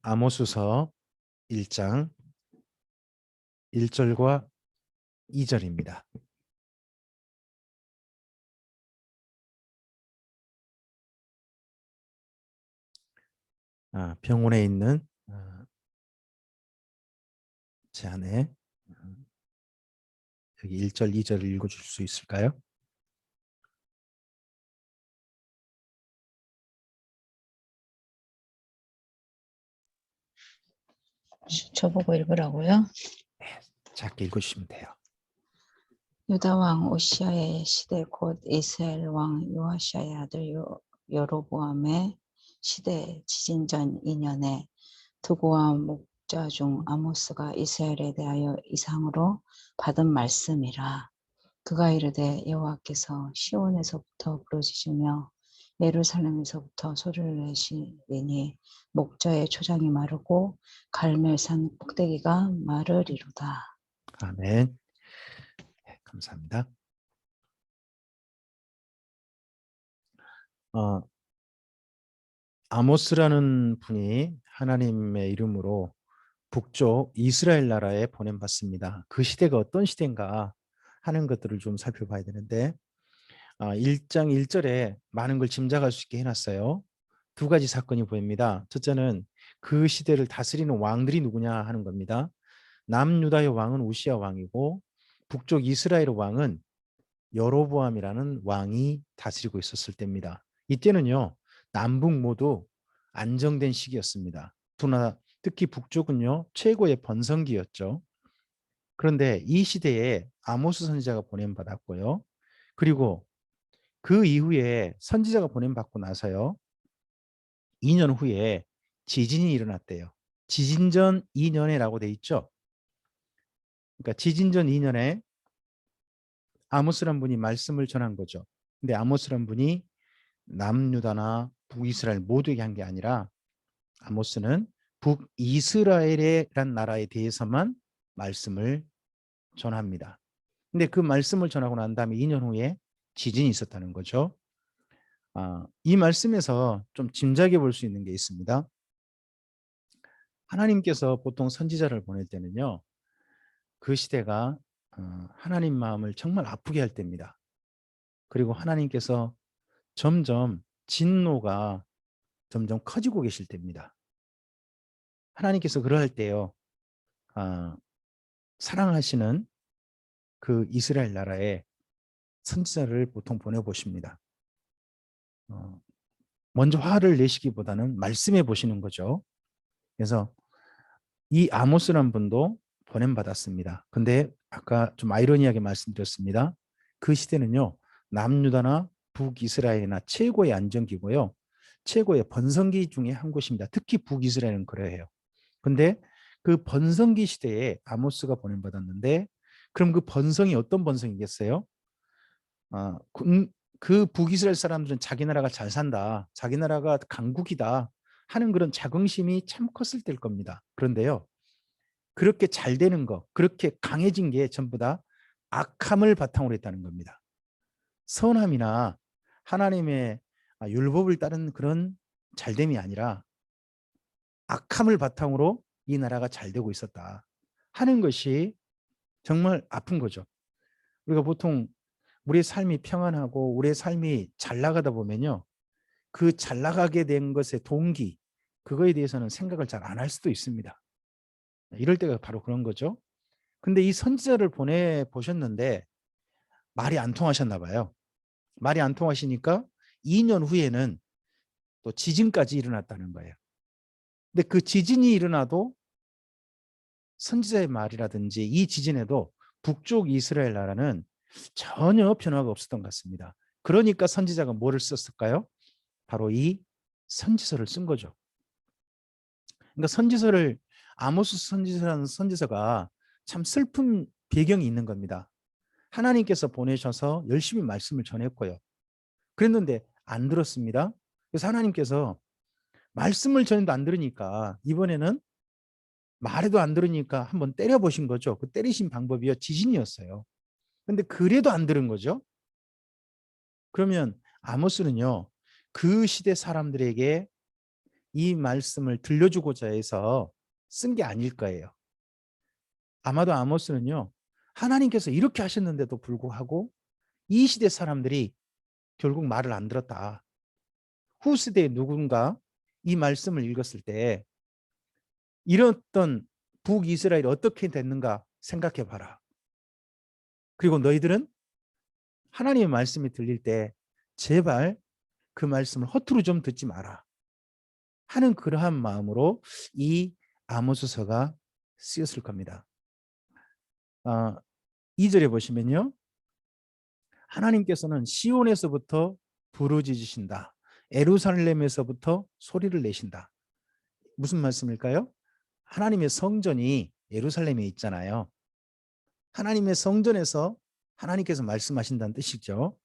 아모스서 1장 1절과 2절입니다. 병원에 있는 제 아내, 여기 1절, 2절을 읽어줄 수 있을까요? 저보고 읽으라고요? 작게 읽어주시면 돼요. 유다 왕 오시아의 시대 곧 이스라엘 왕 요아시아의 아들 여로보암의 시대 지진전 2년에 두고와 목자 중 아모스가 이스라엘에 대하여 이상으로 받은 말씀이라. 그가 이르되 여호와께서 시온에서부터 부르짖으며 예루살렘에서부터 소리를 내시리니 목자의 초장이 마르고 갈멜산 꼭대기가 마르리로다. 아멘. 네, 감사합니다. 아모스라는 분이 하나님의 이름으로 북쪽 이스라엘 나라에 보냄받습니다. 그 시대가 어떤 시대인가 하는 것들을 좀 살펴봐야 되는데 1장 1절에 많은 걸 짐작할 수 있게 해놨어요. 두 가지 사건이 보입니다. 첫째는 그 시대를 다스리는 왕들이 누구냐 하는 겁니다. 남유다의 왕은 우시아 왕이고 북쪽 이스라엘 왕은 여로보암이라는 왕이 다스리고 있었을 때입니다. 이때는요, 남북 모두 안정된 시기였습니다. 두 나라, 특히 북쪽은요, 최고의 번성기였죠. 그런데 이 시대에 아모스 선지자가 보냄받았고요. 그리고 그 이후에 선지자가 보냄받고 나서요, 2년 후에 지진이 일어났대요. 지진전 2년에라고 돼 있죠. 그러니까 지진전 2년에 아모스란 분이 말씀을 전한 거죠. 근데 아모스란 분이 남유다나 북이스라엘 모두에게 한 게 아니라 아모스는 북이스라엘이란 나라에 대해서만 말씀을 전합니다. 근데 그 말씀을 전하고 난 다음에 2년 후에 지진이 있었다는 거죠. 이 말씀에서 좀 짐작해 볼 수 있는 게 있습니다. 하나님께서 보통 선지자를 보낼 때는요, 그 시대가 하나님 마음을 정말 아프게 할 때입니다. 그리고 하나님께서 점점 진노가 점점 커지고 계실 때입니다. 하나님께서 그러할 때요, 사랑하시는 그 이스라엘 나라에 선지자를 보통 보내보십니다. 먼저 화를 내시기보다는 말씀해 보시는 거죠. 그래서 이 아모스란 분도 보냄받았습니다. 근데 아까 좀 아이러니하게 말씀드렸습니다. 그 시대는요, 남유다나 북이스라엘이나 최고의 안정기고요, 최고의 번성기 중에 한 곳입니다. 특히 북이스라엘은 그래요. 근데 그 번성기 시대에 아모스가 보냄받았는데, 그럼 그 번성이 어떤 번성이겠어요? 그 북이스라엘 사람들은 자기 나라가 잘 산다, 자기 나라가 강국이다 하는 그런 자긍심이 참 컸을 때일 겁니다. 그런데요, 그렇게 잘 되는 거, 그렇게 강해진 게 전부 다 악함을 바탕으로 했다는 겁니다. 선함이나 하나님의 율법을 따른 그런 잘됨이 아니라 악함을 바탕으로 이 나라가 잘 되고 있었다 하는 것이 정말 아픈 거죠. 우리가 보통 우리의 삶이 평안하고 우리의 삶이 잘 나가다 보면요, 그 잘 나가게 된 것의 동기, 그거에 대해서는 생각을 잘 안 할 수도 있습니다. 이럴 때가 바로 그런 거죠. 근데 이 선지자를 보내보셨는데 말이 안 통하셨나 봐요. 말이 안 통하시니까 2년 후에는 또 지진까지 일어났다는 거예요. 근데 그 지진이 일어나도 선지자의 말이라든지 이 지진에도 북쪽 이스라엘 나라는 전혀 변화가 없었던 것 같습니다. 그러니까 선지자가 뭐를 썼을까요? 바로 이 선지서를 쓴 거죠. 그러니까 선지서를, 아모스 선지서라는 선지서가 참 슬픈 배경이 있는 겁니다. 하나님께서 보내셔서 열심히 말씀을 전했고요. 그랬는데 안 들었습니다. 그래서 하나님께서 말씀을 전해도 안 들으니까 이번에는 말해도 안 들으니까 한번 때려보신 거죠. 그 때리신 방법이요, 지진이었어요. 근데 그래도 안 들은 거죠. 그러면 아모스는요, 그 시대 사람들에게 이 말씀을 들려주고자 해서 쓴 게 아닐 거예요. 아마도 아모스는요, 하나님께서 이렇게 하셨는데도 불구하고 이 시대 사람들이 결국 말을 안 들었다. 후세대에 누군가 이 말씀을 읽었을 때 이랬던 북이스라엘이 어떻게 됐는가 생각해 봐라. 그리고 너희들은 하나님의 말씀이 들릴 때 제발 그 말씀을 허투루 좀 듣지 마라 하는 그러한 마음으로 이 아모스서가 쓰였을 겁니다. 2절에 보시면요, 하나님께서는 시온에서부터 부르짖으신다. 예루살렘에서부터 소리를 내신다. 무슨 말씀일까요? 하나님의 성전이 예루살렘에 있잖아요. 하나님의 성전에서 하나님께서 말씀하신다는 뜻이죠.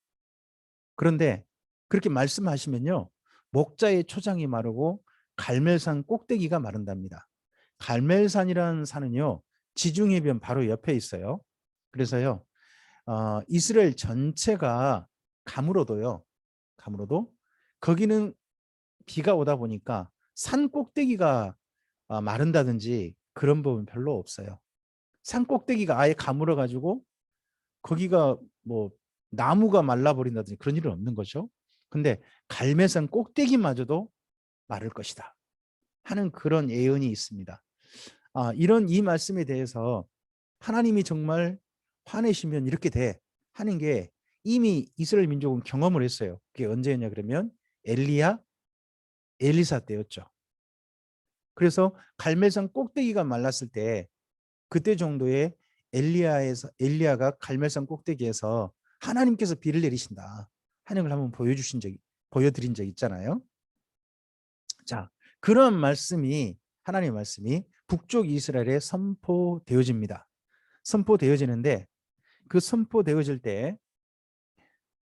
그런데 그렇게 말씀하시면요, 목자의 초장이 마르고 갈멜산 꼭대기가 마른답니다. 갈멜산이라는 산은요, 지중해변 바로 옆에 있어요. 그래서요, 이스라엘 전체가 가물어도 거기는 비가 오다 보니까 산 꼭대기가 마른다든지 그런 부분 별로 없어요. 산 꼭대기가 아예 가물어 가지고 거기가 뭐 나무가 말라버린다든지 그런 일은 없는 거죠. 근데 갈매산 꼭대기마저도 마를 것이다 하는 그런 예언이 있습니다. 이런 이 말씀에 대해서 하나님이 정말 화내시면 이렇게 돼 하는 게 이미 이스라엘 민족은 경험을 했어요. 그게 언제였냐 그러면 엘리야, 엘리사 때였죠. 그래서 갈멜산 꼭대기가 말랐을 때 그때 정도에 엘리야가 갈멜산 꼭대기에서 하나님께서 비를 내리신다 하는 걸 한번 보여드린 적 있잖아요. 자, 그런 말씀이 하나님의 말씀이 북쪽 이스라엘에 선포되어집니다. 선포되어지는데 그 선포되어질 때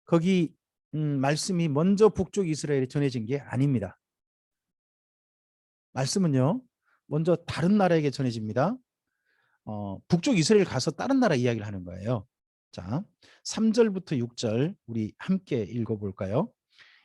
거기 말씀이 먼저 북쪽 이스라엘에 전해진 게 아닙니다. 말씀은요, 먼저 다른 나라에게 전해집니다. 북쪽 이스라엘 가서 다른 나라 이야기를 하는 거예요. 자, 3절부터 6절 우리 함께 읽어볼까요?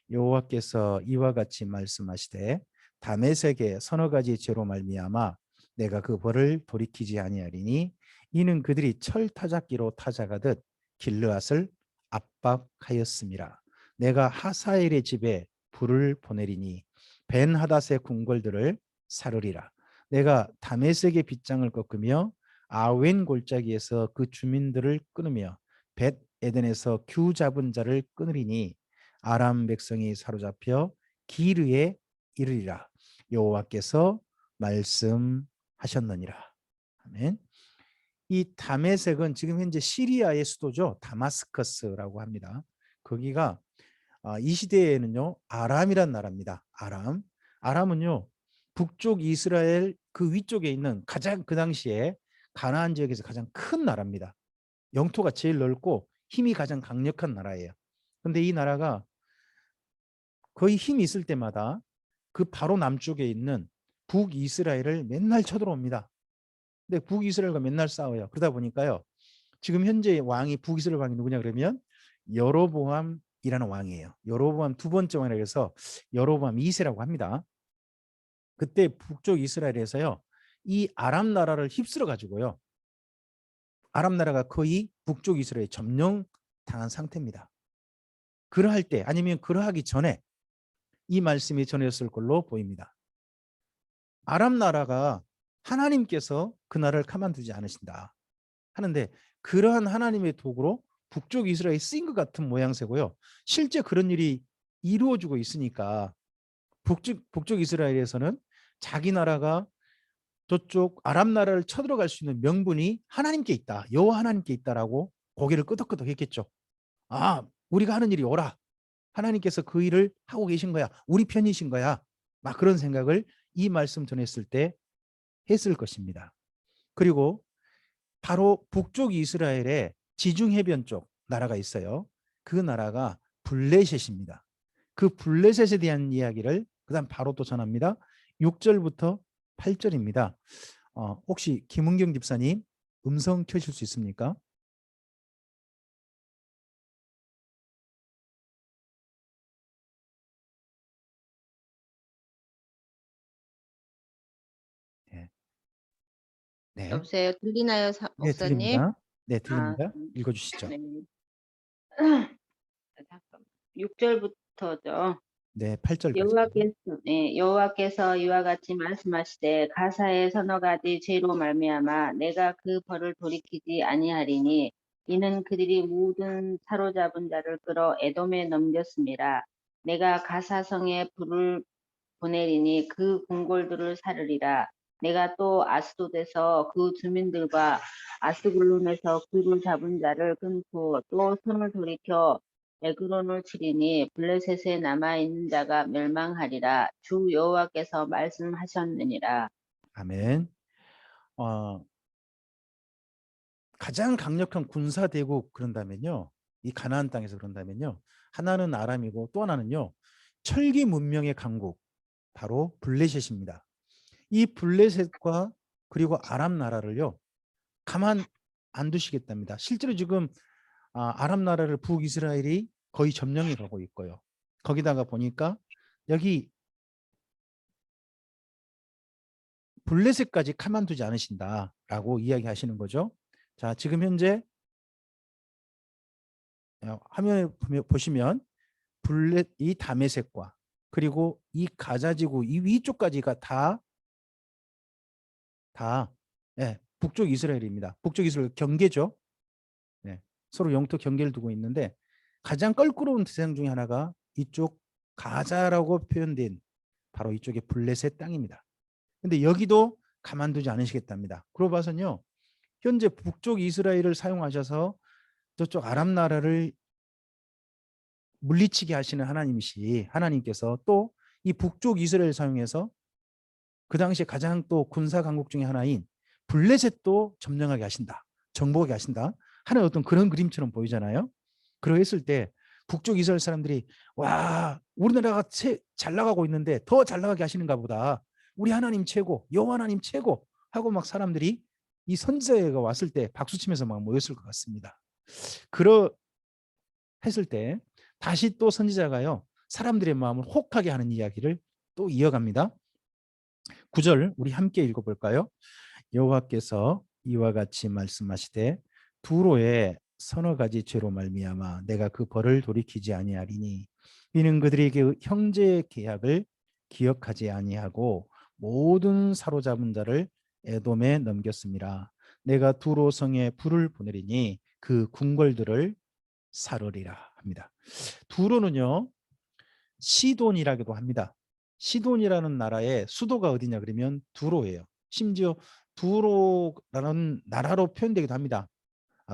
여호와께서 이와 같이 말씀하시되 다메섹의 서너 가지 죄로 말미암아 내가 그 벌을 돌이키지 아니하리니 이는 그들이 철 타작기로 타작하듯 길르앗을 압박하였음이라. 내가 하사엘의 집에 불을 보내리니 벤하닷의 궁궐들을 사르리라. 내가 다메섹의 빗장을 꺾으며 아웬 골짜기에서 그 주민들을 끊으며 벳 에덴에서 규 잡은 자를 끊으리니 아람 백성이 사로잡혀 기르에 이르리라. 여호와께서 말씀하셨느니라. 아멘. 이 다메섹은 지금 현재 시리아의 수도죠. 다마스커스라고 합니다. 거기가 이 시대에는요, 아람이란 나라입니다. 아람은요, 북쪽 이스라엘 그 위쪽에 있는 가장 그 당시에 가나안 지역에서 가장 큰 나라입니다. 영토가 제일 넓고 힘이 가장 강력한 나라예요. 그런데 이 나라가 거의 힘이 있을 때마다 그 바로 남쪽에 있는 북이스라엘을 맨날 쳐들어옵니다. 근데 북이스라엘과 맨날 싸워요. 그러다 보니까요, 지금 현재 왕이 북이스라엘 왕이 누구냐 그러면 여로보암이라는 왕이에요. 여로보암 두 번째 왕이라고 해서 여로보암 2세라고 합니다. 그때 북쪽 이스라엘에서요, 이 아람 나라를 휩쓸어 가지고요, 아람 나라가 거의 북쪽 이스라엘에 점령당한 상태입니다. 그러할 때 아니면 그러하기 전에 이 말씀이 전해졌을 걸로 보입니다. 아람 나라가 하나님께서 그 나라를 가만두지 않으신다 하는데 그러한 하나님의 도구로 북쪽 이스라엘이 쓰인 것 같은 모양새고요. 실제 그런 일이 이루어지고 있으니까 북쪽 이스라엘에서는 자기 나라가 저쪽 아람 나라를 쳐들어갈 수 있는 명분이 하나님께 있다. 여호와 하나님께 있다라고 고개를 끄덕끄덕 했겠죠. 우리가 하는 일이 옳아. 하나님께서 그 일을 하고 계신 거야. 우리 편이신 거야. 막 그런 생각을 이 말씀 전했을 때 했을 것입니다. 그리고 바로 북쪽 이스라엘의 지중해변 쪽 나라가 있어요. 그 나라가 블레셋입니다. 그 블레셋에 대한 이야기를 그다음 바로 또 전합니다. 6절부터 8절입니다. 혹시 김은경 집사님 음성 켜실 수 있습니까? 네. 여보세요. 들리나요, 네, 목사님? 들립니다. 네, 아, 들립니다. 읽어 주시죠. 네. 잠깐만. 6절부터죠. 네, 8절까지입니다. 여호와께서 이와 같이 말씀하시되 가사의 서너 가지 죄로 말미암아 내가 그 벌을 돌이키지 아니하리니 이는 그들이 모든 사로잡은 자를 끌어 에돔에 넘겼습니다. 내가 가사성에 불을 보내리니 그 궁궐들을 사르리라. 내가 또 아스돗에서 그 주민들과 아스글론에서 그를 잡은 자를 끊고 또 손을 돌이켜 에그론을 치리니 블레셋에 남아 있는 자가 멸망하리라. 주 여호와께서 말씀하셨느니라. 아멘. 어, 가장 강력한 군사 대국 그런다면요. 이 가나안 땅에서 그런다면요. 하나는 아람이고 또 하나는요. 철기 문명의 강국 바로 블레셋입니다. 이 블레셋과 그리고 아람 나라를요. 가만 안 두시겠답니다. 실제로 지금 아람 나라를 북이스라엘이 거의 점령해 가고 있고요. 거기다가 보니까 여기 블레셋까지 가만두지 않으신다라고 이야기하시는 거죠. 자, 지금 현재 화면에 보시면 블레 이 다메섹과 그리고 이 가자지구 이 위쪽까지가 다 예, 북쪽 이스라엘입니다. 북쪽 이스라엘 경계죠. 네, 서로 영토 경계를 두고 있는데 가장 껄끄러운 대상 중에 하나가 이쪽 가자라고 표현된 바로 이쪽의 블레셋 땅입니다. 근데 여기도 가만두지 않으시겠답니다. 그러고 봐서는요. 현재 북쪽 이스라엘을 사용하셔서 저쪽 아람 나라를 물리치게 하시는 하나님께서 또 이 북쪽 이스라엘 사용해서 그 당시에 가장 또 군사 강국 중에 하나인 블레셋도 점령하게 하신다. 정복하게 하신다. 하는 어떤 그런 그림처럼 보이잖아요. 그러했을 때 북쪽 이스라엘 사람들이 와 우리나라가 잘 나가고 있는데 더 잘 나가게 하시는가 보다. 우리 하나님 최고, 여호와 하나님 최고 하고 막 사람들이 이 선지자가 왔을 때 박수치면서 막 모였을 것 같습니다. 그러 했을 때 다시 또 선지자가요. 사람들의 마음을 혹하게 하는 이야기를 또 이어갑니다. 9절 우리 함께 읽어볼까요? 여호와께서 이와 같이 말씀하시되 두로의 서너 가지 죄로 말미암아 내가 그 벌을 돌이키지 아니하리니 이는 그들에게 형제의 계약을 기억하지 아니하고 모든 사로잡은 자를 에돔에 넘겼습니다. 내가 두로 성에 불을 보내리니 그 궁궐들을 사르리라 합니다. 두로는요 시돈이라고도 합니다. 시돈이라는 나라의 수도가 어디냐 그러면 두로예요. 심지어 두로라는 나라로 표현되기도 합니다.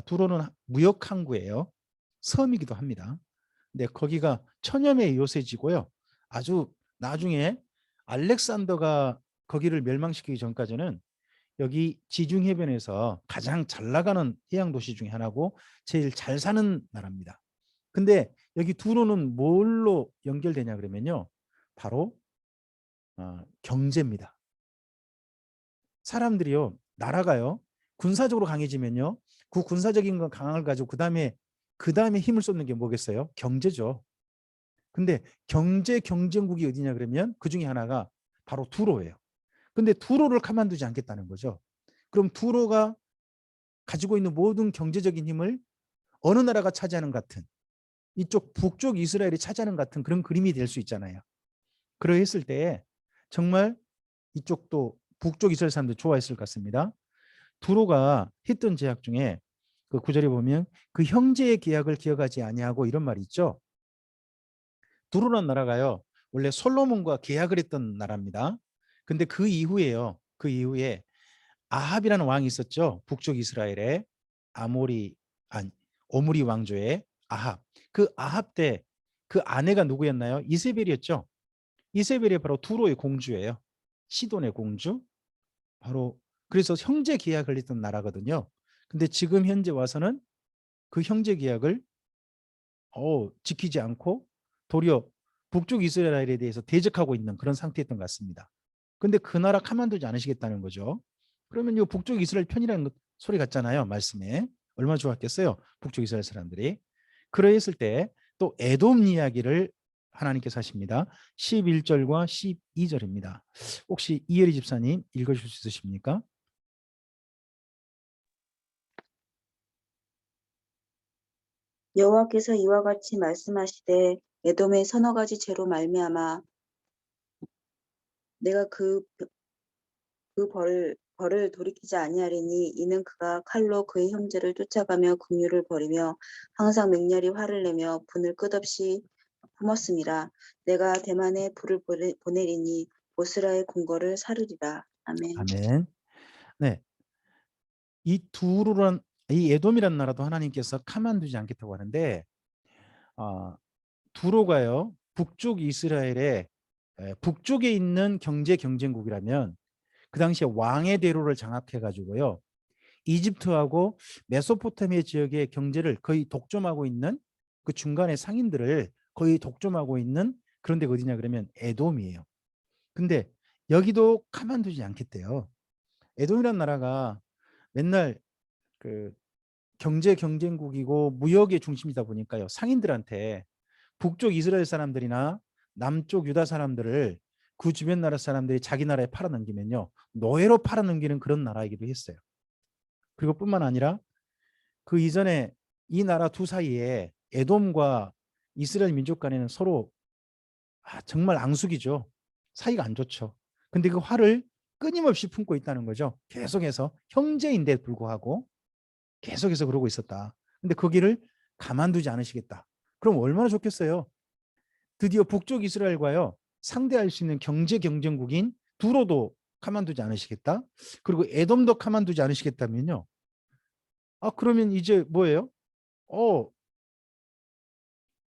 두로는 무역 항구예요. 섬이기도 합니다. 근데 거기가 천여 명의 요새지고요. 아주 나중에 알렉산더가 거기를 멸망시키기 전까지는 여기 지중해변에서 가장 잘 나가는 해양 도시 중에 하나고 제일 잘 사는 나라입니다. 근데 여기 두로는 뭘로 연결되냐 그러면요. 바로 경제입니다. 사람들이요. 나라가요. 군사적으로 강해지면요. 그 군사적인 건 강함을 가지고 그다음에 힘을 쏟는 게 뭐겠어요? 경제죠. 근데 경제 경쟁국이 어디냐 그러면 그중에 하나가 바로 두로예요. 근데 두로를 가만두지 않겠다는 거죠. 그럼 두로가 가지고 있는 모든 경제적인 힘을 어느 나라가 차지하는 같은 이쪽 북쪽 이스라엘이 차지하는 같은 그런 그림이 될 수 있잖아요. 그러했을 때 정말 이쪽도 북쪽 이스라엘 사람들 좋아했을 것 같습니다. 두로가 했던 제약 중에 그 구절에 보면 그 형제의 계약을 기억하지 아니하고 이런 말이 있죠. 두로라는 나라가요. 원래 솔로몬과 계약을 했던 나라입니다. 근데 그 이후에요. 그 이후에 아합이라는 왕이 있었죠. 북쪽 이스라엘에 아모리 아니 오므리 왕조의 아합. 그 아합 때 그 아내가 누구였나요? 이세벨이었죠. 이세벨이 바로 두로의 공주예요. 시돈의 공주. 바로 그래서 형제 계약을 했던 나라거든요. 근데 지금 현재 와서는 그 형제 계약을 지키지 않고 도리어 북쪽 이스라엘에 대해서 대적하고 있는 그런 상태였던 것 같습니다. 근데 그 나라 가만두지 않으시겠다는 거죠. 그러면 이 북쪽 이스라엘 편이라는 소리 같잖아요. 말씀에. 얼마나 좋았겠어요. 북쪽 이스라엘 사람들이. 그러했을 때 또 에돔 이야기를 하나님께서 하십니다. 11절과 12절입니다. 혹시 이혜리 집사님 읽어주실 수 있으십니까? 여호와께서 이와 같이 말씀하시되 에돔의 서너 가지 죄로 말미암아 내가 그 벌을 돌이키지 아니하리니 이는 그가 칼로 그의 형제를 쫓아가며 긍휼을 버리며 항상 맹렬히 화를 내며 분을 끝없이 품었음이라. 내가 대만에 불을 보내리니 보스라의 궁궐을 사르리라. 아멘. 아멘. 네, 이 에돔이란 나라도 하나님께서 가만두지 않겠다고 하는데 두로가요 북쪽 이스라엘의 북쪽에 있는 경제 경쟁국이라면 그 당시에 왕의 대로를 장악해 가지고요 이집트하고 메소포타미아 지역의 경제를 거의 독점하고 있는 그 중간의 상인들을 거의 독점하고 있는 그런 데가 어디냐 그러면 에돔이에요. 근데 여기도 가만두지 않겠대요. 에돔이란 나라가 맨날 그 경제 경쟁국이고 무역의 중심이다 보니까요 상인들한테 북쪽 이스라엘 사람들이나 남쪽 유다 사람들을 그 주변 나라 사람들이 자기 나라에 팔아넘기면요 노예로 팔아넘기는 그런 나라이기도 했어요. 그리고 뿐만 아니라 그 이전에 이 나라 두 사이에 에돔과 이스라엘 민족 간에는 서로 정말 앙숙이죠. 사이가 안 좋죠. 근데 그 화를 끊임없이 품고 있다는 거죠. 계속해서 형제인데 불구하고 계속해서 그러고 있었다. 근데 거기를 가만두지 않으시겠다. 그럼 얼마나 좋겠어요. 드디어 북쪽 이스라엘과요 상대할 수 있는 경제 경쟁국인 두로도 가만두지 않으시겠다. 그리고 에돔도 가만두지 않으시겠다면요. 그러면 이제 뭐예요?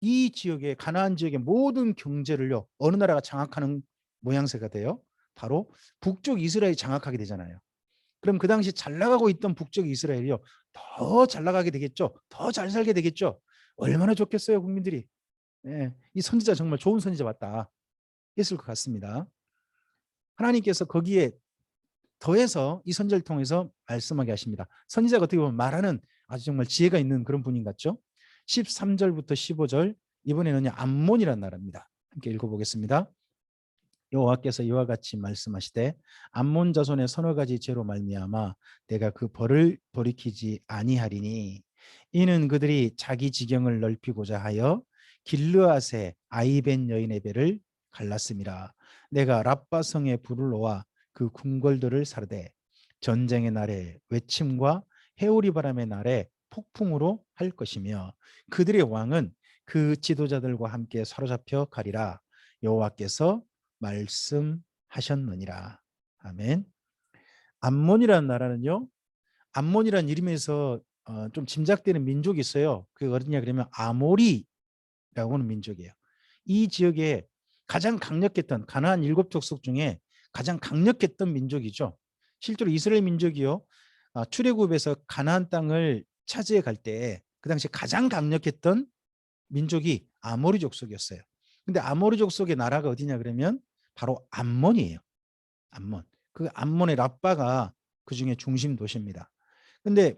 이 지역의 가나안 지역의 모든 경제를요 어느 나라가 장악하는 모양새가 돼요. 바로 북쪽 이스라엘이 장악하게 되잖아요. 그럼 그 당시 잘 나가고 있던 북쪽 이스라엘이요 더 잘 나가게 되겠죠. 더 잘 살게 되겠죠. 얼마나 좋겠어요 국민들이. 네, 이 선지자 정말 좋은 선지자 맞다 했을 것 같습니다. 하나님께서 거기에 더해서 이 선지자를 통해서 말씀하게 하십니다. 선지자가 어떻게 보면 말하는 아주 정말 지혜가 있는 그런 분인 것 같죠. 13절부터 15절 이번에는요 암몬이라는 나라입니다. 함께 읽어보겠습니다. 여호와께서 이와 같이 말씀하시되 암몬 자손의 서너 가지 죄로 말미암아 내가 그 벌을 돌이키지 아니하리니 이는 그들이 자기 지경을 넓히고자 하여 길르앗의 아이벤 여인의 배를 갈랐음이라. 내가 랍바성에 불을 놓아 그 궁궐들을 사르되 전쟁의 날에 외침과 해오리 바람의 날에 폭풍으로 할 것이며 그들의 왕은 그 지도자들과 함께 사로잡혀 가리라. 여호와께서 말씀하셨느니라. 아멘. 암몬이라는 나라는요. 암몬이라는 이름에서 좀 짐작되는 민족이 있어요. 그게 어디냐 그러면 아모리라고 하는 민족이에요. 이 지역에 가장 강력했던 가나안 7족속 중에 가장 강력했던 민족이죠. 실제로 이스라엘 민족이요. 출애굽에서 가나안 땅을 차지해 갈 때 그 당시 가장 강력했던 민족이 아모리 족속이었어요. 근데 아모리 족속의 나라가 어디냐 그러면 바로 암몬이에요. 암몬. 그 암몬의 랍바가 그중에 중심 도시입니다. 근데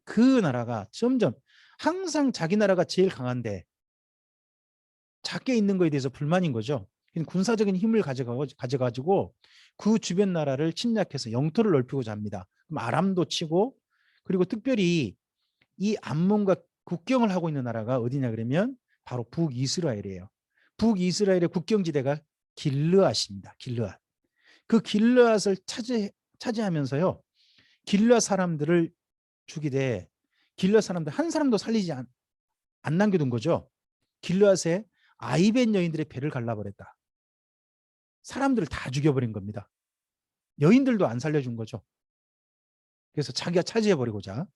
그 나라가 점점 항상 자기 나라가 제일 강한데 작게 있는 거에 대해서 불만인 거죠. 군사적인 힘을 가져가지고 그 주변 나라를 침략해서 영토를 넓히고자 합니다. 그럼 아람도 치고 그리고 특별히 이 암몬과 국경을 하고 있는 나라가 어디냐 그러면 바로 북이스라엘이에요. 북이스라엘의 국경지대가 길르앗입니다. 길르앗. 그 길르앗을 차지하면서요. 길르앗 사람들을 죽이되 길르앗 사람들 한 사람도 살리지 안 남겨둔 거죠. 길르앗에 아이벤 여인들의 배를 갈라버렸다. 사람들을 다 죽여버린 겁니다. 여인들도 안 살려준 거죠. 그래서 자기가 차지해버리고자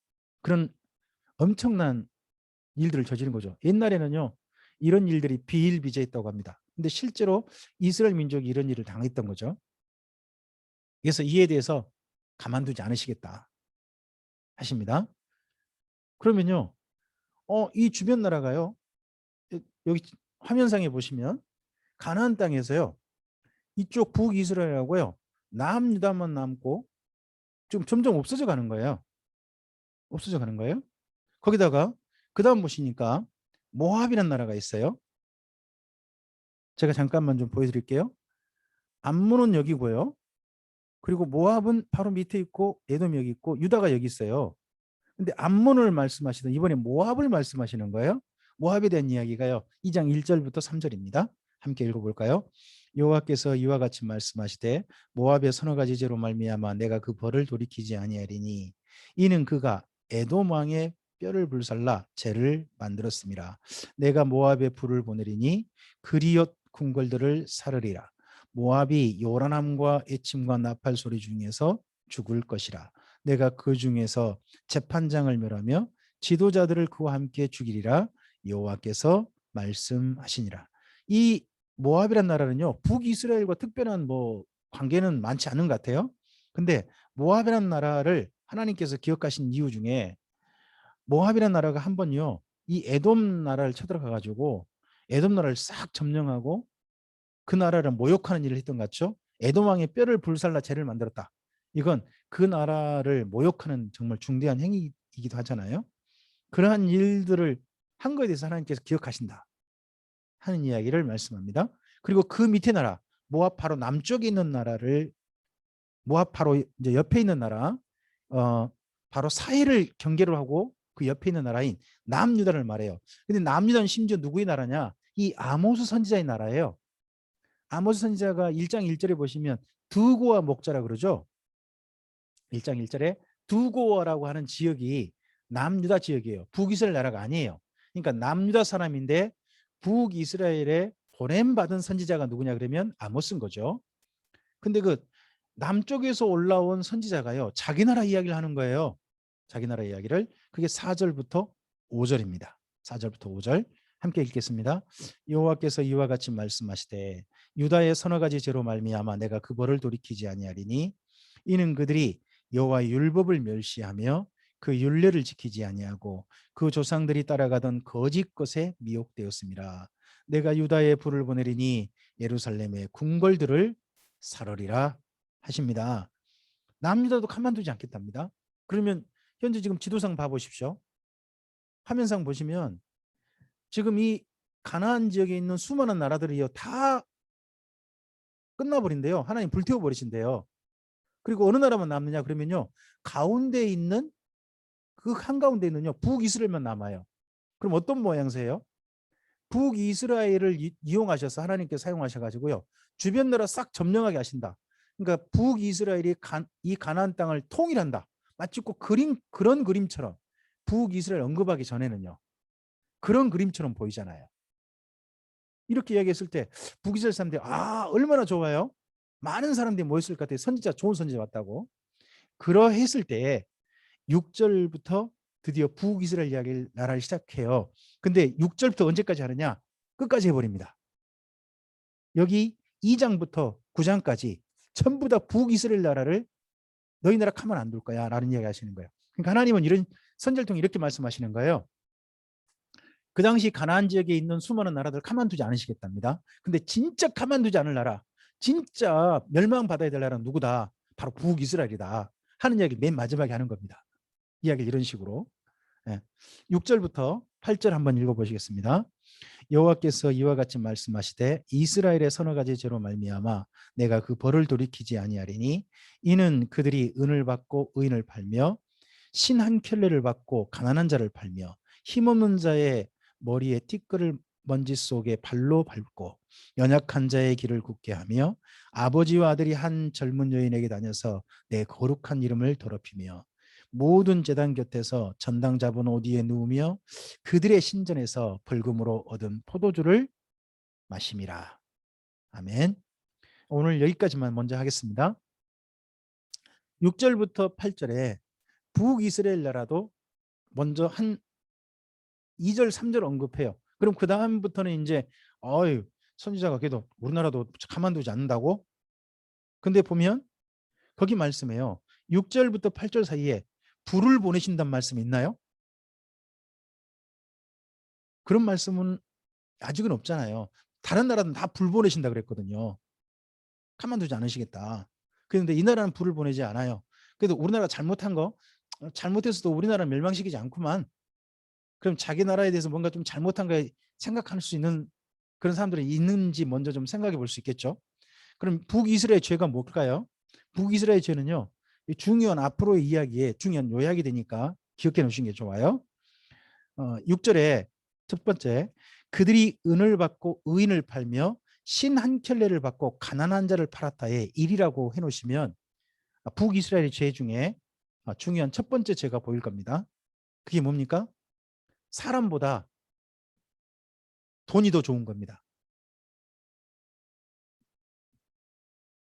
그런 엄청난 일들을 저지른 거죠. 옛날에는요. 이런 일들이 비일비재했다고 합니다. 근데 실제로 이스라엘 민족이 이런 일을 당했던 거죠. 그래서 이에 대해서 가만두지 않으시겠다 하십니다. 그러면요. 이 주변 나라가요. 여기 화면상에 보시면 가나안 땅에서요. 이쪽 북이스라엘하고요. 남유다만 남고 좀 점점 없어져 가는 거예요. 없어져 가는 거예요. 거기다가 그 다음 보시니까 모압이라는 나라가 있어요. 제가 잠깐만 좀 보여드릴게요. 암몬은 여기고요. 그리고 모압은 바로 밑에 있고 에돔이 여기 있고 유다가 여기 있어요. 근데 암몬을 말씀하시던 이번에 모압을 말씀하시는 거예요. 모압에 대한 이야기가요. 2장 1절부터 3절입니다. 함께 읽어볼까요? 여호와께서 이와 같이 말씀하시되 모압의 서너 가지 죄로 말미암아 내가 그 벌을 돌이키지 아니하리니 이는 그가 에돔 왕의 뼈를 불살라 죄를 만들었습니다. 내가 모압에 불을 보내리니 그리옷 궁궐들을 사르리라. 모압이 요란함과 애침과 나팔 소리 중에서 죽을 것이라. 내가 그 중에서 재판장을 멸하며 지도자들을 그와 함께 죽이리라. 여호와께서 말씀하시니라. 이 모압이란 나라는요, 북이스라엘과 특별한 관계는 많지 않은 것 같아요. 근데 모압이란 나라를 하나님께서 기억하신 이유 중에 모압이란 나라가 한 번요, 이 에돔 나라를 쳐들어가 가지고 에돔 나라를 싹 점령하고 그 나라를 모욕하는 일을 했던 것 같죠. 에돔 왕의 뼈를 불살라 죄를 만들었다. 이건 그 나라를 모욕하는 정말 중대한 행위이기도 하잖아요. 그러한 일들을 한 거에 대해서 하나님께서 기억하신다 하는 이야기를 말씀합니다. 그리고 그 밑에 나라 모압 바로 남쪽에 있는 나라를, 모압 바로 이제 옆에 있는 나라, 바로 사해를 경계로 하고 그 옆에 있는 나라인 남유다를 말해요. 근데 남유다는 심지어 누구의 나라냐? 이 아모스 선지자의 나라예요. 아모스 선지자가 1장 1절에 보시면 두고와 목자라 그러죠. 1장 1절에 두고라고 하는 지역이 남유다 지역이에요. 북이스라엘 나라가 아니에요. 그러니까 남유다 사람인데 북이스라엘에 보냄받은 선지자가 누구냐 그러면 아모스인 거죠. 근데 그 남쪽에서 올라온 선지자가요, 자기 나라 이야기를 하는 거예요. 자기 나라 이야기를. 그게 4절부터 5절입니다. 4절부터 5절 함께 읽겠습니다. 여호와께서 이와 같이 말씀하시되 유다의 서너 가지 죄로 말미암아 내가 그 벌을 돌이키지 아니하리니 이는 그들이 여호와의 율법을 멸시하며 그 율례를 지키지 아니하고 그 조상들이 따라가던 거짓 것에 미혹되었습니다. 내가 유다에 불을 보내리니 예루살렘의 궁궐들을 살으리라 하십니다. 남유다도 가만두지 않겠답니다. 그러면 현재 지금 지도상 봐보십시오. 화면상 보시면 지금 이 가나안 지역에 있는 수많은 나라들이요 다 끝나버린대요. 하나님 불태워버리신대요. 그리고 어느 나라만 남느냐 그러면요, 가운데 있는 그 한가운데 있는요 북이스라엘만 남아요. 그럼 어떤 모양새예요? 북이스라엘을 이용하셔서 하나님께 사용하셔가지고요 주변 나라 싹 점령하게 하신다. 그러니까 북이스라엘이 이 가나안 땅을 통일한다. 마치 꼭 그런 그림처럼 북이스라엘 언급하기 전에는요 그런 그림처럼 보이잖아요. 이렇게 이야기했을 때 북이스라엘 사람들이 얼마나 좋아요. 많은 사람들이 모였을 것 같아요. 선지자, 좋은 선지자 왔다고. 그러했을 때 6절부터 드디어 북이스라엘 이야기를 나라를 시작해요. 근데 6절부터 언제까지 하느냐? 끝까지 해버립니다. 여기 2장부터 9장까지 전부 다 북이스라엘 나라를 너희 나라 가만 안 둘 거야 라는 이야기 하시는 거예요. 그러니까 하나님은 이런 선지자를 통해 이렇게 말씀하시는 거예요. 그 당시 가나안 지역에 있는 수많은 나라들 가만두지 않으시겠답니다. 근데 진짜 가만두지 않을 나라, 진짜 멸망받아야 될 나라는 누구다? 바로 북이스라엘이다 하는 이야기 맨 마지막에 하는 겁니다. 이야기를 이런 식으로. 6절부터 8절 한번 읽어보시겠습니다. 여호와께서 이와 같이 말씀하시되 이스라엘의 서너 가지 죄로 말미암아 내가 그 벌을 돌이키지 아니하리니 이는 그들이 은을 받고 의인을 팔며 신 한 켤레를 받고 가난한 자를 팔며 힘없는 자의 머리에 티끌을 먼지 속에 발로 밟고 연약한 자의 길을 굳게 하며 아버지와 아들이 한 젊은 여인에게 다녀서 내 거룩한 이름을 더럽히며 모든 제단 곁에서 전당 잡은 옷 위에 누우며 그들의 신전에서 벌금으로 얻은 포도주를 마심이라. 아멘. 오늘 여기까지만 먼저 하겠습니다. 6절부터 8절에 북이스라엘 나라도 먼저 한 2절 3절 언급해요. 그럼 그 다음부터는 이제 선지자가 그래도 우리나라도 가만두지 않는다고? 근데 보면 거기 말씀해요. 6절부터 8절 사이에 불을 보내신다는 말씀이 있나요? 그런 말씀은 아직은 없잖아요. 다른 나라는 다 불 보내신다 그랬거든요. 가만두지 않으시겠다. 그런데 이 나라는 불을 보내지 않아요. 그래도 우리나라가 잘못한 거, 잘못해서도 우리나라를 멸망시키지 않구만. 그럼 자기 나라에 대해서 뭔가 좀 잘못한 거 생각할 수 있는 그런 사람들이 있는지 먼저 좀 생각해 볼 수 있겠죠. 그럼 북이스라엘 죄가 뭘까요? 북이스라엘 죄는요, 중요한 앞으로의 이야기에 중요한 요약이 되니까 기억해 놓으시는 게 좋아요. 6절에 첫 번째, 그들이 은을 받고 의인을 팔며 신 한 켤레를 받고 가난한 자를 팔았다에 일이라고 해놓으시면 북이스라엘의 죄 중에 중요한 첫 번째 죄가 보일 겁니다. 그게 뭡니까? 사람보다 돈이 더 좋은 겁니다.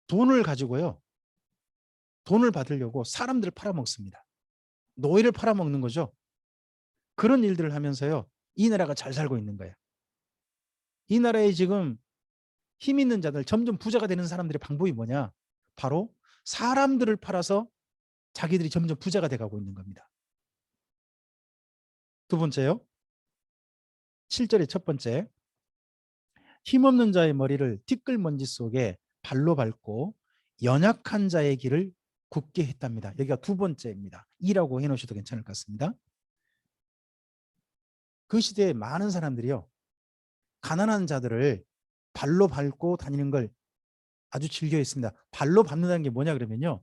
돈을 가지고요. 돈을 받으려고 사람들을 팔아먹습니다. 노예를 팔아먹는 거죠. 그런 일들을 하면서요. 이 나라가 잘 살고 있는 거예요. 이 나라에 지금 힘 있는 자들, 점점 부자가 되는 사람들의 방법이 뭐냐? 바로 사람들을 팔아서 자기들이 점점 부자가 돼가고 있는 겁니다. 두 번째요. 7절의 첫 번째. 힘없는 자의 머리를 티끌먼지 속에 발로 밟고 연약한 자의 길을 굽게 했답니다. 여기가 두 번째입니다. 이라고 해놓으셔도 괜찮을 것 같습니다. 그 시대에 많은 사람들이요. 가난한 자들을 발로 밟고 다니는 걸 아주 즐겨했습니다. 발로 밟는다는 게 뭐냐 그러면요.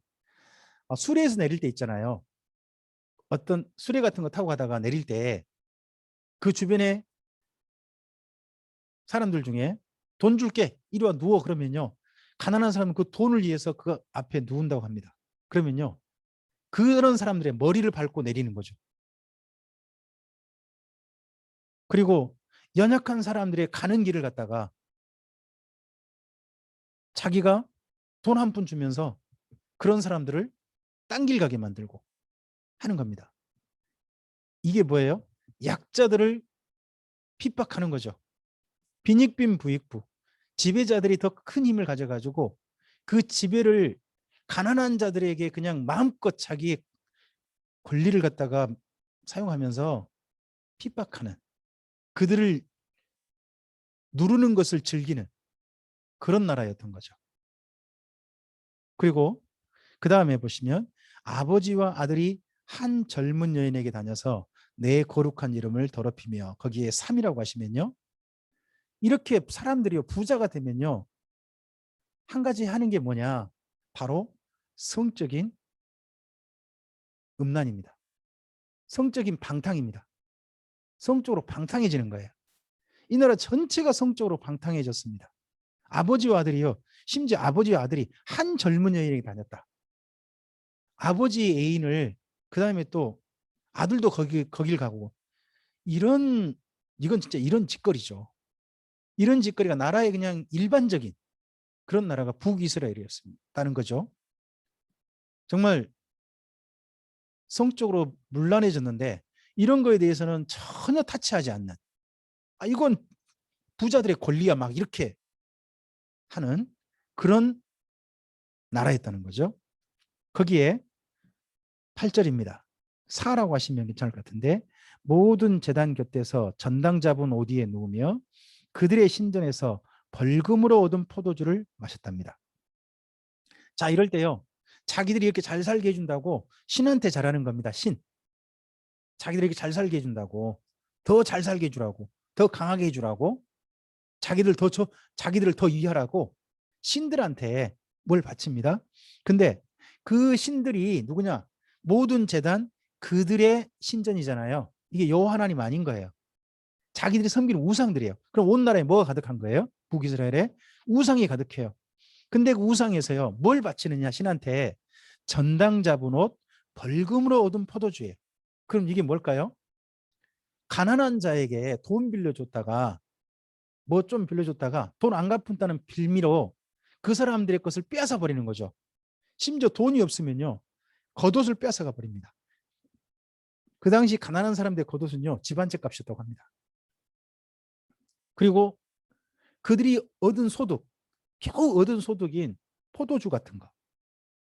수레에서 내릴 때 있잖아요. 어떤 수레 같은 거 타고 가다가 내릴 때 그 주변에 사람들 중에 돈 줄게 이리 와 누워 그러면요. 가난한 사람은 그 돈을 위해서 그 앞에 누운다고 합니다. 그러면요. 그런 사람들의 머리를 밟고 내리는 거죠. 그리고 연약한 사람들의 가는 길을 갖다가 자기가 돈 한 푼 주면서 그런 사람들을 딴 길 가게 만들고 하는 겁니다. 이게 뭐예요? 약자들을 핍박하는 거죠. 빈익빈 부익부. 지배자들이 더 큰 힘을 가져가지고 그 지배를 가난한 자들에게 그냥 마음껏 자기의 권리를 갖다가 사용하면서 핍박하는, 그들을 누르는 것을 즐기는 그런 나라였던 거죠. 그리고 그 다음에 보시면 아버지와 아들이 한 젊은 여인에게 다녀서 내 거룩한 이름을 더럽히며 거기에 3이라고 하시면요. 이렇게 사람들이 부자가 되면요. 한 가지 하는 게 뭐냐? 바로 성적인 음란입니다. 성적인 방탕입니다. 성적으로 방탕해지는 거예요. 이 나라 전체가 성적으로 방탕해졌습니다. 아버지와 아들이요. 심지어 아버지와 아들이 한 젊은 여인에게 다녔다. 아버지 애인을 그 다음에 또 아들도 거길 가고 이건 진짜 이런 짓거리죠. 이런 짓거리가 나라의 그냥 일반적인 그런 나라가 북이스라엘이었다는 거죠. 정말 성적으로 문란해졌는데 이런 거에 대해서는 전혀 타치하지 않는 이건 부자들의 권리야 막 이렇게 하는 그런 나라였다는 거죠. 거기에 8절입니다. 4라고 하시면 괜찮을 것 같은데 모든 제단 곁에서 전당 잡은 오디에 누우며 그들의 신전에서 벌금으로 얻은 포도주를 마셨답니다. 자, 이럴 때요. 자기들이 이렇게 잘 살게 해준다고 신한테 잘하는 겁니다. 신. 자기들이 이렇게 잘 살게 해준다고. 더 잘 살게 해주라고. 더 강하게 해주라고. 자기들을 더 위하라고 신들한테 뭘 바칩니다. 근데 그 신들이 누구냐? 모든 제단 그들의 신전이잖아요. 이게 여호와 하나님 아닌 거예요. 자기들이 섬기는 우상들이에요. 그럼 온 나라에 뭐가 가득한 거예요? 북이스라엘에 우상이 가득해요. 근데 그 우상에서요. 뭘 바치느냐 신한테 전당 잡은 옷 벌금으로 얻은 포도주예요. 그럼 이게 뭘까요? 가난한 자에게 돈 빌려줬다가 뭐 좀 빌려줬다가 돈 안 갚는다는 빌미로 그 사람들의 것을 빼앗아 버리는 거죠. 심지어 돈이 없으면요. 겉옷을 빼앗아가 버립니다. 그 당시 가난한 사람들의 겉옷은요. 집 한 채 값이었다고 합니다. 그리고 그들이 얻은 소득, 겨우 얻은 소득인 포도주 같은 거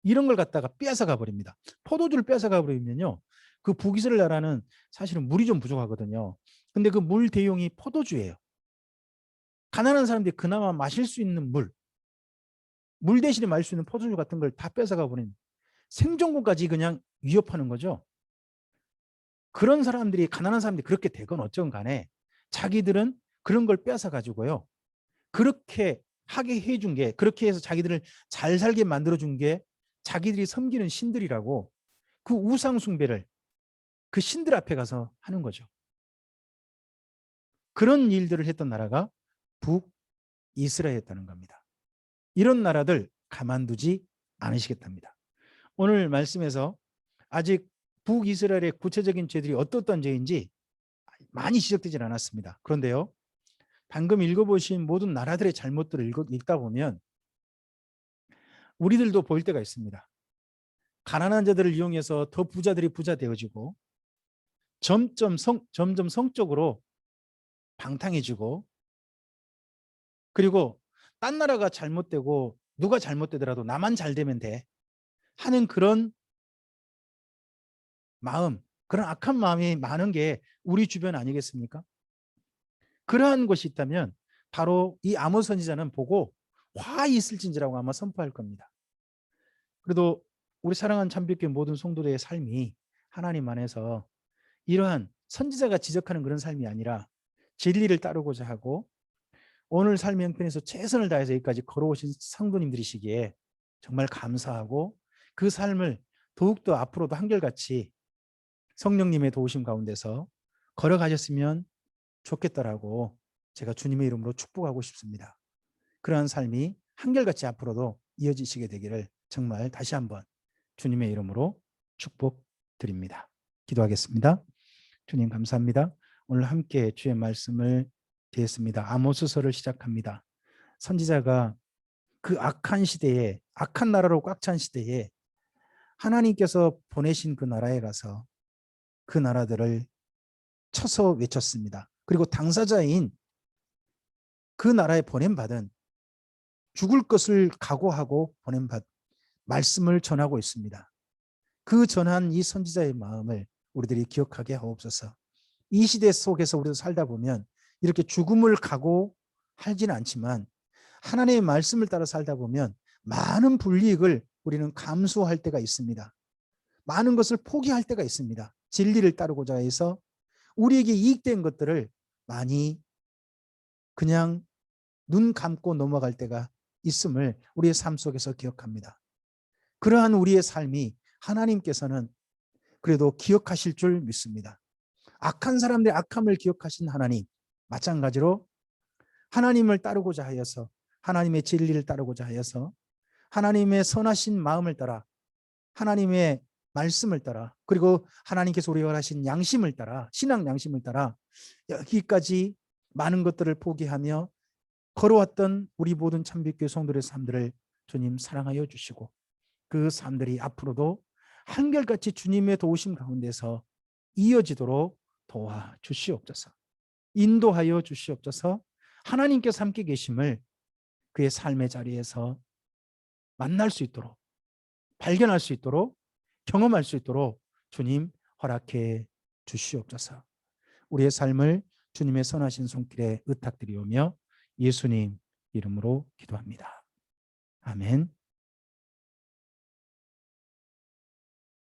이런 걸 갖다가 빼앗아가 버립니다. 포도주를 빼앗아가 버리면요. 그 북이스라엘 나라는 사실은 물이 좀 부족하거든요. 근데 그 물 대용이 포도주예요. 가난한 사람들이 그나마 마실 수 있는 물 대신에 마실 수 있는 포도주 같은 걸 다 뺏어가 버린 생존권까지 그냥 위협하는 거죠. 그런 사람들이 가난한 사람들이 그렇게 되건 어쩌건 간에 자기들은 그런 걸 뺏어 가지고요. 그렇게 하게 해준 게 그렇게 해서 자기들을 잘 살게 만들어준 게 자기들이 섬기는 신들이라고 그 우상 숭배를 그 신들 앞에 가서 하는 거죠. 그런 일들을 했던 나라가 북이스라엘이었다는 겁니다. 이런 나라들 가만두지 않으시겠답니다. 오늘 말씀에서 아직 북이스라엘의 구체적인 죄들이 어떤 죄인지 많이 지적되질 않았습니다. 그런데요, 방금 읽어보신 모든 나라들의 잘못들을 읽다 보면 우리들도 보일 때가 있습니다. 가난한 자들을 이용해서 더 부자들이 부자 되어지고 점점 성적으로 방탕해지고, 그리고 딴 나라가 잘못되고 누가 잘못되더라도 나만 잘 되면 돼 하는 그런 마음, 그런 악한 마음이 많은 게 우리 주변 아니겠습니까? 그러한 것이 있다면 바로 이 아모스 선지자는 보고 화 있을진지라고 아마 선포할 겁니다. 그래도 우리 사랑하는 참빛교회 모든 성도들의 삶이 하나님 안에서 이러한 선지자가 지적하는 그런 삶이 아니라 진리를 따르고자 하고 오늘 삶의 형편에서 최선을 다해서 여기까지 걸어오신 성도님들이시기에 정말 감사하고, 그 삶을 더욱더 앞으로도 한결같이 성령님의 도우심 가운데서 걸어가셨으면 좋겠다라고 제가 주님의 이름으로 축복하고 싶습니다. 그러한 삶이 한결같이 앞으로도 이어지시게 되기를 정말 다시 한번 주님의 이름으로 축복드립니다. 기도하겠습니다. 주님 감사합니다. 오늘 함께 주의 말씀을 드렸습니다. 아모스서를 시작합니다. 선지자가 그 악한 시대에, 악한 나라로 꽉 찬 시대에 하나님께서 보내신 그 나라에 가서 그 나라들을 쳐서 외쳤습니다. 그리고 당사자인 그 나라에 보냄받은, 죽을 것을 각오하고 보냄받은 말씀을 전하고 있습니다. 그 전한 이 선지자의 마음을 우리들이 기억하게 하옵소서. 이 시대 속에서 우리도 살다 보면 이렇게 죽음을 각오하지는 않지만 하나님의 말씀을 따라 살다 보면 많은 불이익을 우리는 감수할 때가 있습니다. 많은 것을 포기할 때가 있습니다. 진리를 따르고자 해서 우리에게 이익된 것들을 많이 그냥 눈 감고 넘어갈 때가 있음을 우리의 삶 속에서 기억합니다. 그러한 우리의 삶이 하나님께서는 그래도 기억하실 줄 믿습니다. 악한 사람들의 악함을 기억하신 하나님, 마찬가지로 하나님을 따르고자 하여서, 하나님의 진리를 따르고자 하여서 하나님의 선하신 마음을 따라, 하나님의 말씀을 따라, 그리고 하나님께서 우리가 하신 양심을 따라, 신앙 양심을 따라 여기까지 많은 것들을 포기하며 걸어왔던 우리 모든 참빛교회 성도들의 삶들을 주님 사랑하여 주시고, 그 삶들이 앞으로도 한결같이 주님의 도우심 가운데서 이어지도록 도와주시옵소서. 인도하여 주시옵소서. 하나님께서 함께 계심을 그의 삶의 자리에서 만날 수 있도록, 발견할 수 있도록, 경험할 수 있도록 주님 허락해 주시옵소서. 우리의 삶을 주님의 선하신 손길에 의탁드리오며 예수님 이름으로 기도합니다. 아멘.